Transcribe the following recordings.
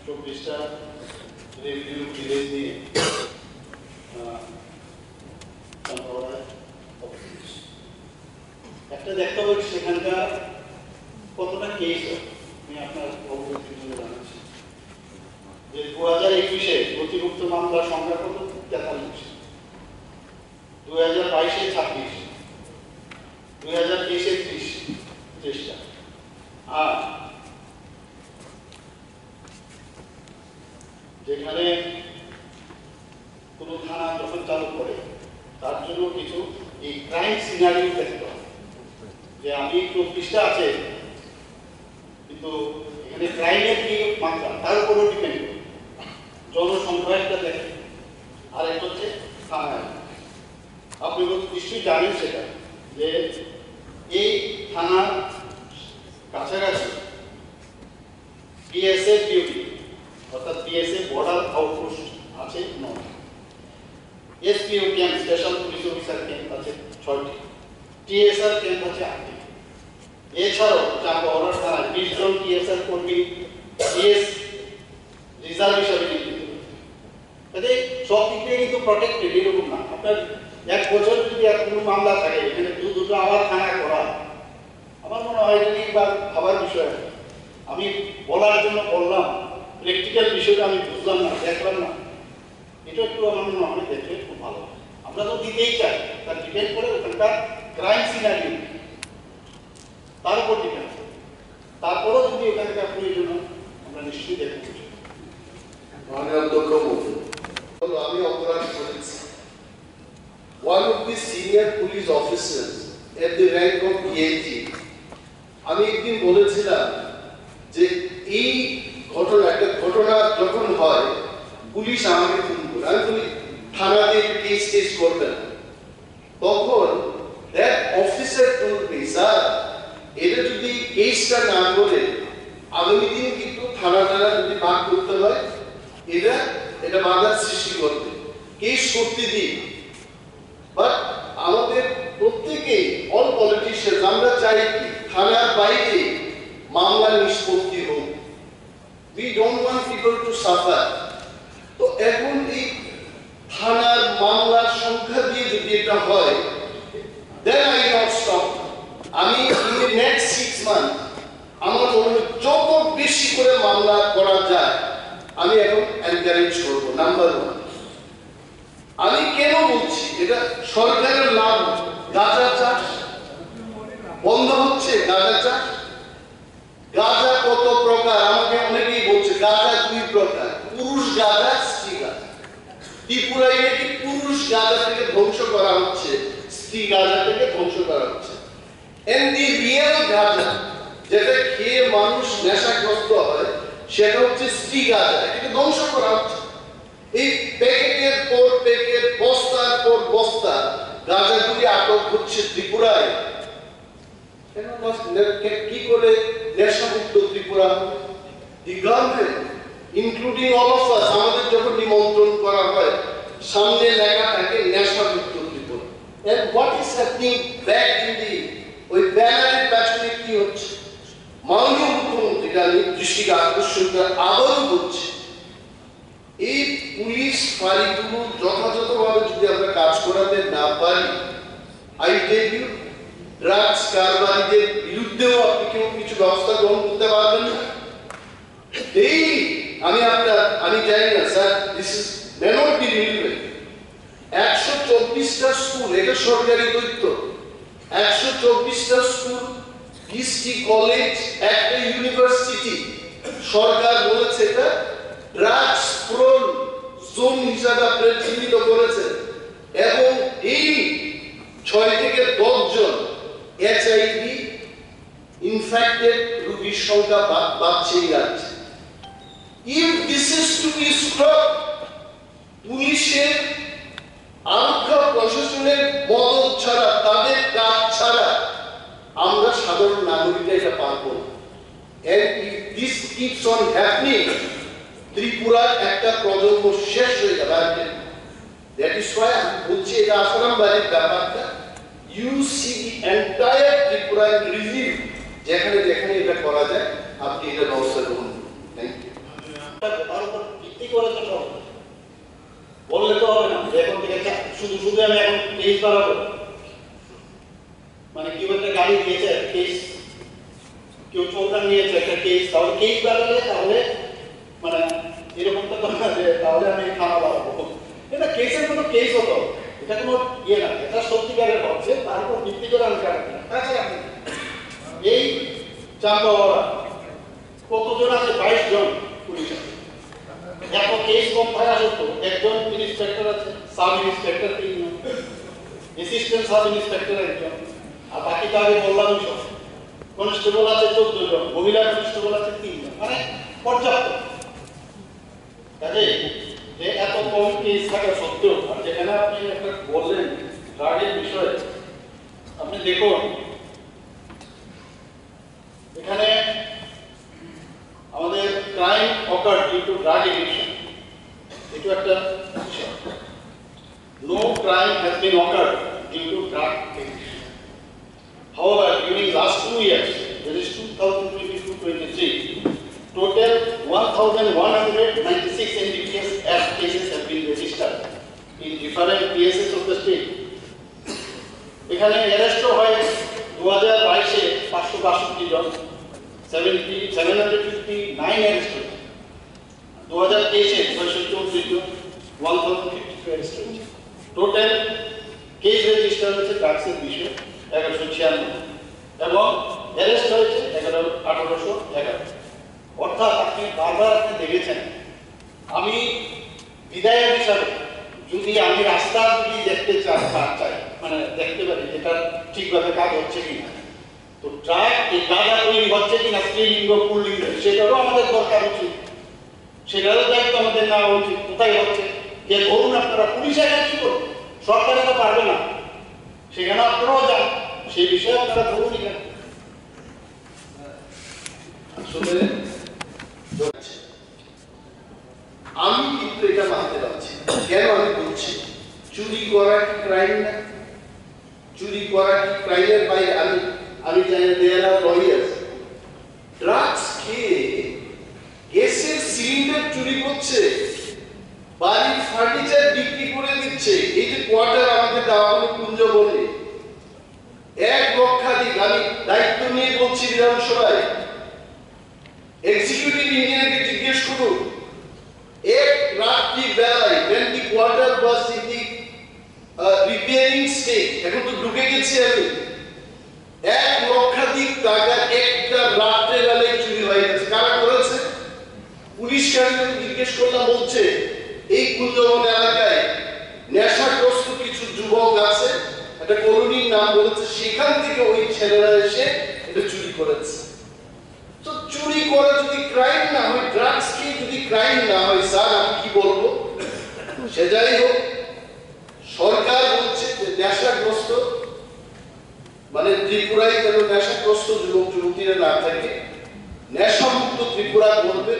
24টা revenue village নিয়ে একটা দেখতে পাচ্ছি সেখানকার কতটা কেস আমি আপনার অবগতির জন্য জানাচ্ছি যে 2021-এ নথিভুক্ত মামলার সংখ্যা কত 43, 2022-এ 26, 2023-এ 30টা। আর যেখানে কোনো থানা যখন চালু করে তার জন্য কিছু এই ক্রাইম সিনারিও দেখতে হয় যে আমি 24টা আছে কিন্তু এখানে ক্রাইমের কি মাত্রা তার উপরও ডিপেন্ড করে জনসংখ্যা একটা দেখে। আর একটা হচ্ছে থানা, আপনি নিশ্চয়ই জানেন সেটা যে এই থানার কাছাকাছি পিএসএ ডিউটি অর্থাৎ পিএসএ বর্ডার আউটপোস্ট আছে 9টি, SPO camp special police officer camp আছে 6টি, টিএসআর ক্যাম্প আছে 8টি। এছাড়াও চাঁপাহার থানায় 20 জন টিএসআর কর্মী টিএস রিজার্ভ হিসাবে নিয়োজিত রয়েছে। সব দিক দিয়ে কিন্তু প্রটেক্টেড এরকম না। আপনার 1 বছর যদি আর কোনো মামলা থাকে এখানে দুটো আবার থানা করা, আমার মনে হয় এটা নিয়ে একবার ভাবার বিষয় আছে। আমি বলার জন্য বললাম, প্র্যাকটিক্যাল বিষয়টা আমি বুঝলাম না, দেখলাম না, এটা একটু আমার মনে হয় দেখলে খুব ভালো। আমরা তো দিতেই চাই, তার ডিপেন্ড করে ওখানকার ক্রাইম সিনারিও তার উপর ডিপেন্ড করে। তারপরেও যদি ওখানকার প্রয়োজন আমরা নিশ্চয়ই দেখব। মাননীয় অধ্যক্ষ মহোদয়, আমি অপরাধ করেছি। One of the senior police officers at the rank of DIG, আমি একদিন বলেছিলাম যে এই ঘটনা যখন হয় পুলিশ আমাকে ফোন করে, আমি বলি থানাতে কেস করবে না। তখন that officer told me, sir এটা যদি কেসটা না করে আগামী দিন কিন্তু থানা যদি ভাগ করতে হয় এটা বাধার সৃষ্টি করবে, কেস করতে দিই। বাট আমাদের প্রত্যেকেই অল পলিটিশিয়ান আমরা চাই কি থানার বাইরে মামলা নিষ্পত্তি হোক। We don't want people to suffer. তো এখন এই থানার মামলার সংখ্যা দিয়ে যদি এটা হয়, then I not stop. আমি in the next 6 months আমার মনে হয় যত বেশি করে মামলা করা যায় আমি এখন এনকারেজ করব। নাম্বার 1, আমি কেন বলছি এটা সরকারের লাভ, গাঁজা চাষ বন্ধ হচ্ছে। গাঁজা কত প্রকার, আমাকে অনেকেই বলছে গাঁজা 2 প্রকার, পুরুষ গাঁজা, স্ত্রী গাঁজা। ত্রিপুরায় নাকি পুরুষ গাঁজা থেকে ধ্বংস করা হচ্ছে, স্ত্রী গাঁজা থেকে ধ্বংস করা হচ্ছে। এন্ড দি রিয়েল গাঁজা যেটা খেয়ে মানুষ নেশাগ্রস্ত হয় সেটা হচ্ছে স্ত্রী গাঁজা, এটাকে ধ্বংস করা হচ্ছে। এই প্যাকেটের পর প্যাকেট, বস্তার পর বস্তা গাঁজাগুলি আটক হচ্ছে ত্রিপুরায়। কি করে নেশামুক্ত Tripura? The government including all of us, আমাদের যখন নিমন্ত্রণ করা হয় সামনে লেখা থাকে নেশামুক্ত Tripura. And what is happening back in the ওই ব্যানারের পেছনে কি হচ্ছে? মাননীয় মুখ্যমন্ত্রী দৃষ্টিকে আকর্ষণ করে আবারও বলছে এই পুলিশ ফাঁড়িগুলো যথাযথভাবে যদি আমরা কাজ করাতে না পারি, আই টেল ইউ ড্রাগস কারবারিদের বিরুদ্ধেও আপনি কেউ কিছু ব্যবস্থা গ্রহণ করতে পারবেন না। ডেইলি আমি জানি না sir, this is may not be relevant. 124টা স্কুল, এটা সরকারি তথ্য, 124টা স্কুল, 20টি কলেজ, একটা ইউনিভার্সিটি, সরকার বলেছে এটা ড্রাগস প্রোন জোন হিসাবে আপনারা চিহ্নিত করেছে। এবং এই 6 থেকে 10 জন এইচআইভি ইনফেক্টেড রোগীর সংখ্যা বাড়ছেই যাচ্ছে। If this is to be stop, পুলিশের আরক্ষা প্রশাসনের মদত ছাড়া, তাদের কাজ ছাড়া আমরা সাধারণ নাগরিকরা এটা পারবো না। And if this keeps on happening, ত্রিপুরার একটা প্রজন্ম শেষ হয়ে যাবে। That is why আমি বলছি এটা আসারাম বাড়ির ব্যাপারটা you see the entire Tripura review যেখানে যেখানে এটা করা যায় আপনি এটা ব্যবস্থা গ্রহণ করুন। Thank you. শুধু শুধু আমি এখন কেস বাড়াবো, মানে কেউ একটা গাড়ি দিয়েছে কেস, কেউ চোরকান নিয়েছে একটা কেস, তাহলে কেস বাড়ালে তাহলে মানে এরকম তো না যে তাহলে আমি থানা বাড়াবো। এটা কেসের কোনো কেস হতো, এটা কোনো ইয়ে না, এটা সত্যিকারের হচ্ছে, তার উপর ভিত্তি করে আমি কাটাচ্ছি না। তাছাড়া এই চাম্পাওয়ারা কতজন আছে? 22 জন পুলিশ আছে। এত কেস কম থাকা সত্ত্বেও একজন ইন্সপেক্টর আছে, সাব ইন্সপেক্টর 3 জন, অ্যাসিস্ট্যান্ট সাব ইন্সপেক্টর 1 জন, আর বাকি তো আগে বললাম সব। কনস্টেবল আছে 14 জন, মহিলা কনস্টেবল আছে 3 জন, মানে পর্যাপ্ত। কাজে যে এত কম কেস থাকা সত্ত্বেও, আর যেখানে আপনি একটা বললেন ড্রাগের বিষয়ে, আপনি দেখুন এখানে আমাদের crime occur due to drug addiction, এটা একটা বিষয়। No crime has been occur due to drug addiction. However, during last 2 years, that is 2022-23, total 1,196 NDPS Act cases have been registered in different PSS of the state. এখানে arrest হয় 2022-এ 562 জন, 759 arrest হয়েছে। 2023-এ 634 জন, 1052 arrest হয়েছে। Total case register হয়েছে ড্রাগসের বিষয়ে 1196 এবং arrest হয়েছে 1811। অর্থাৎ আপনি বারবার আপনি দেখেছেন, আমি বিধায়ক হিসাবে যদি আমি রাস্তা যদি দেখতে চাই, মানে দেখতে পারি যেটা ঠিকভাবে কাজ হচ্ছে কিনা, তো ট্রাক এই গাঁজা তৈরি হচ্ছে কিনা স্ত্রীলিঙ্গ পুল্লিঙ্গ, সেটারও আমাদের দরকার উচিত, সেটারও দায়িত্ব আমাদের নেওয়া উচিত। কোথায় হচ্ছে যে ধরুন আপনারা পুলিশের কি করুন, সরকারে তো পারবে না, সেখানে আপনারাও যান, সেই বিষয়ে আপনারা ধরুন। আসলে আমি কিন্তু এটা মানতে পারছি। কেন আমি বলছি? চুরি করা কি ক্রাইম না? চুরি করা কি ক্রাইমের বাইরে? আমি জানি দেয়ার আর লয়ার্স ড্রাগস খেয়ে গ্যাসের সিলিন্ডার চুরি করছে, বাড়ির ফার্নিচার বিক্রি করে দিচ্ছে। এই যে কোয়ার্টার আমাদের দেওয়া হলো কুঞ্জ বলে 1 লক্ষাধিক, আমি দায়িত্ব নিয়ে বলছি বিধানসভায়, এক্সিকিউটিভ ইঞ্জিনিয়ারকে জিজ্ঞেস করুন, এক রাত্রি বেলায় when the quarter was in the repairing state, এখন তো ঢুকে গেছি আমি, 1 লক্ষাধিক টাকা একটা রাত্রে বেলায় চুরি হয়ে গেছে। কারা করেছে? পুলিশকে আমি জিজ্ঞেস করলাম, বলছে এই কুঞ্জবন এলাকায় নেশাগ্রস্ত কিছু যুবক আছে, একটা কলোনির নাম বলেছে, সেখান থেকে ওই ছেলেরা এসে এটা চুরি করেছে। তো চুরি করা যদি ক্রাইম না হয়, ড্রাগস খেয়ে যদি ক্রাইম না হয়, স্যার আমি কি বলবো? সে যাই হোক, সরকার বলছে যে নেশাগ্রস্ত, মানে ত্রিপুরায় যেন নেশাগ্রস্ত যুবক যুবতীরা না থাকে, নেশামুক্ত ত্রিপুরা করবে।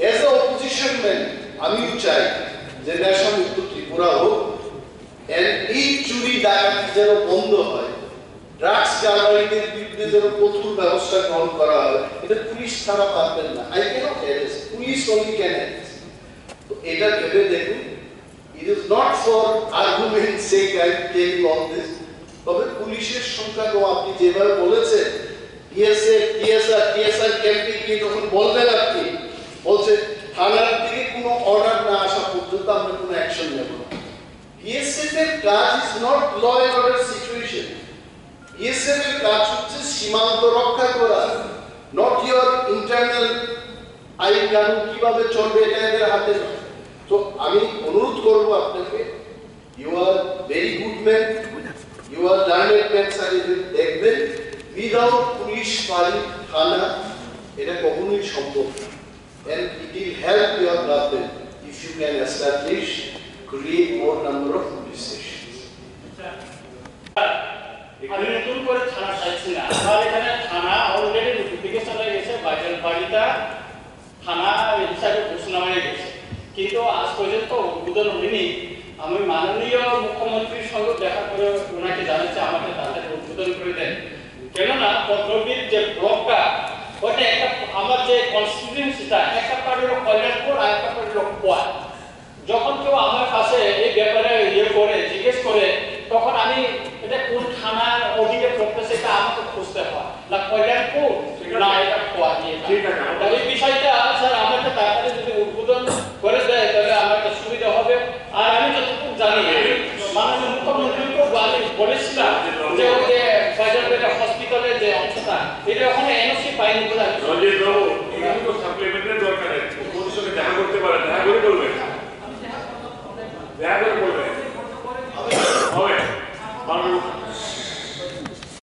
এজ এ অপোজিশন ম্যান আমিও চাই যে নেশামুক্ত ত্রিপুরা হোক, এই চুরি ডাকাতি যেন বন্ধ হয়, ড্রাগস কারবারিদের বিরুদ্ধে যেন কঠোর ব্যবস্থা গ্রহণ করা হয়। এটা পুলিশ ছাড়া পারবেন না। I cannot arrest, police only can arrest. তো এটা ভেবে দেখুন, it is not for argument sake I tell you all this. তবে পুলিশের সংখ্যা কম, আপনি যেভাবে বলেছেন, টিএসআর ক্যাম্পে গিয়ে যখন বললেন, আপনি বলছেন থানার থেকে কোনো অর্ডার না আসা পর্যন্ত আমরা কোনো অ্যাকশন নেব না। বিএসএফ এর কাজ is not law and order situation. BSF এর কাজ হচ্ছে সীমান্ত রক্ষা করা, নট ইওর ইন্টারনাল আইন কানুন কিভাবে চলবে এটা এদের হাতে নয়। তো আমি অনুরোধ করব আপনাকে, you are very good man, you are learned man, sir, দেখবেন উইদাউট পুলিশ ফাঁড়ি থানা এটা কখনোই সম্ভব না। And it will help your government if you can establish, create more number of police stations. আমি নতুন করে থানা চাইছি না, আমার এখানে থানা অলরেডি নোটিফিকেশন হয়ে গেছে, বাড়িটা থানা হিসাবে ঘোষণা হয়ে গেছে, কিন্তু আজ পর্যন্ত উদ্বোধন হয়নি। আমি মাননীয় মুখ্যমন্ত্রীর সঙ্গে দেখা করে ওনাকে জানাচ্ছি আমাকে তাদের উদ্বোধন করে দেন। কেননা পদ্মবীর যে ব্লকটা, ওটা একটা আমার যে কনস্টিটিউয়েন্সিটা, একটা পার্টির কল্যাণপুর আর একটা পার্টির কোয়া। যখন কেউ আমার কাছে এই ব্যাপারে ইয়ে করে জিজ্ঞেস করে তখন আমি এটা কোন থানার অধীনে পড়তেছে এটা আমাকে খুঁজতে হয় না কল্যাণপুর না এটা খোয়া দিয়ে ঠিক আছে। এই বিষয়টা স্যার আমাকে তাড়াতাড়ি যদি উদ্বোধন করে দেয় তাহলে আমার একটা সুবিধা হবে। আর আমি যতটুকু জানি মাননীয় মুখ্যমন্ত্রীকেও আমি বলেছিলাম